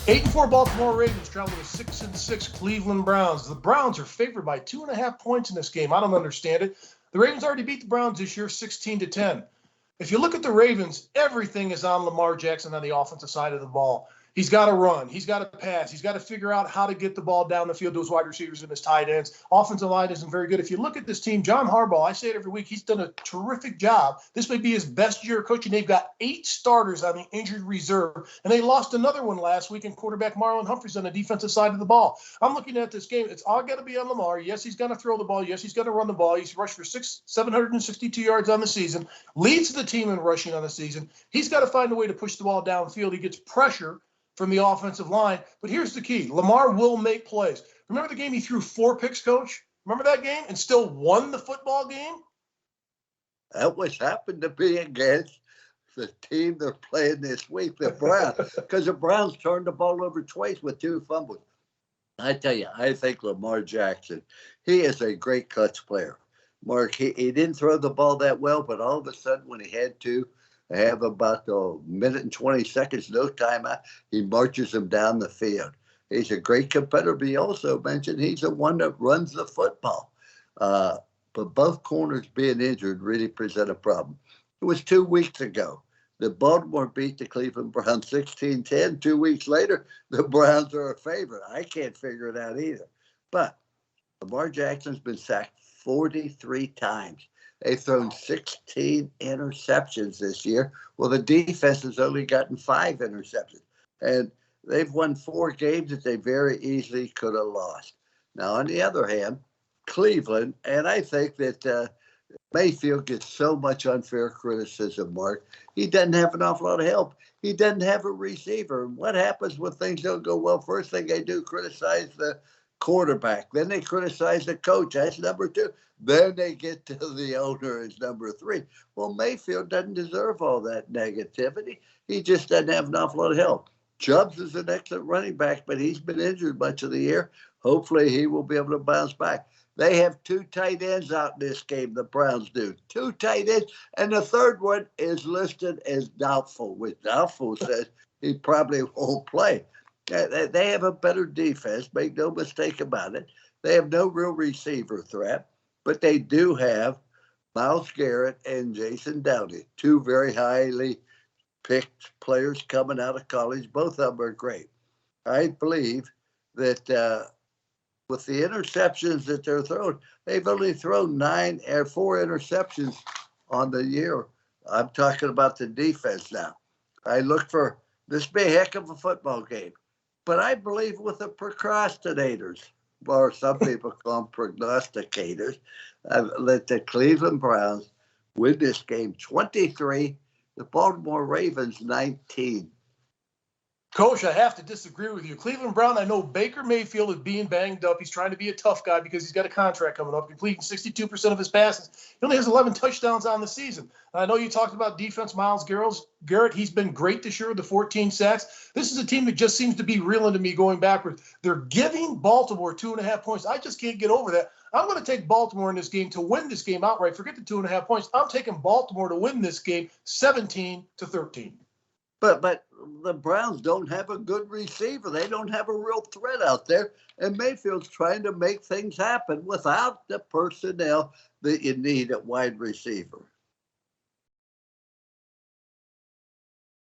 8-4 Baltimore Ravens travel to the 6-6 Cleveland Browns. The Browns are favored by 2.5 points in this game. I don't understand it. The Ravens already beat the Browns this year 16-10. If you look at the Ravens, everything is on Lamar Jackson on the offensive side of the ball. He's got to run. He's got to pass. He's got to figure out how to get the ball down the field to his wide receivers and his tight ends. Offensive line isn't very good. If you look at this team, John Harbaugh, I say it every week, he's done a terrific job. This may be his best year of coaching. They've got 8 starters on the injured reserve, and they lost another one last week in quarterback Marlon Humphreys on the defensive side of the ball. I'm looking at this game. It's all got to be on Lamar. Yes, he's going to throw the ball. Yes, he's going to run the ball. He's rushed for 762 yards on the season, leads the team in rushing on the season. He's got to find a way to push the ball downfield. He gets pressure from the offensive line. But here's the key. Lamar will make plays. Remember the game he threw 4 picks, Coach? Remember that game? And still won the football game? That was happened to be against the team they're playing this week, the Browns, because the Browns turned the ball over twice with 2 fumbles. I tell you, I think Lamar Jackson, he is a great clutch player. Mark, he didn't throw the ball that well, but all of a sudden when he had to, have about a minute and 20 seconds, no timeout, he marches them down the field. He's a great competitor, but he also mentioned he's the one that runs the football. But both corners being injured really present a problem. It was 2 weeks ago. The Baltimore beat the Cleveland Browns 16-10. 2 weeks later, the Browns are a favorite. I can't figure it out either. But Lamar Jackson's been sacked 43 times. They've thrown 16 interceptions this year. Well, the defense has only gotten 5 interceptions. And they've won 4 games that they very easily could have lost. Now, on the other hand, Cleveland, and I think that Mayfield gets so much unfair criticism, Mark. He doesn't have an awful lot of help. He doesn't have a receiver. And what happens when things don't go well? First thing they do, criticize the quarterback. Then they criticize the coach. That's number 2. Then they get to the owner as number 3. Well, Mayfield doesn't deserve all that negativity. He just doesn't have an awful lot of help. Chubbs is an excellent running back, but he's been injured much of the year. Hopefully he will be able to bounce back. They have 2 tight ends out in this game, the Browns do. 2 tight ends, and the third one is listed as doubtful, which doubtful says he probably won't play. They have a better defense, make no mistake about it. They have no real receiver threat, but they do have Myles Garrett and Jason Downey, 2 very highly picked players coming out of college. Both of them are great. I believe that with the interceptions that they're throwing, they've only thrown 4 interceptions on the year. I'm talking about the defense now. I look for this be a heck of a football game. But I believe with the procrastinators, or some people call them prognosticators, let the Cleveland Browns win this game 23, the Baltimore Ravens 19. Coach, I have to disagree with you. Cleveland Brown, I know Baker Mayfield is being banged up. He's trying to be a tough guy because he's got a contract coming up, completing 62% of his passes. He only has 11 touchdowns on the season. I know you talked about defense, Myles Garrett. He's been great this year with the 14 sacks. This is a team that just seems to be reeling to me going backwards. They're giving Baltimore 2.5 points. I just can't get over that. I'm going to take Baltimore in this game to win this game outright. Forget the 2.5 points. I'm taking Baltimore to win this game 17-13. But the Browns don't have a good receiver. They don't have a real threat out there. And Mayfield's trying to make things happen without the personnel that you need at wide receiver.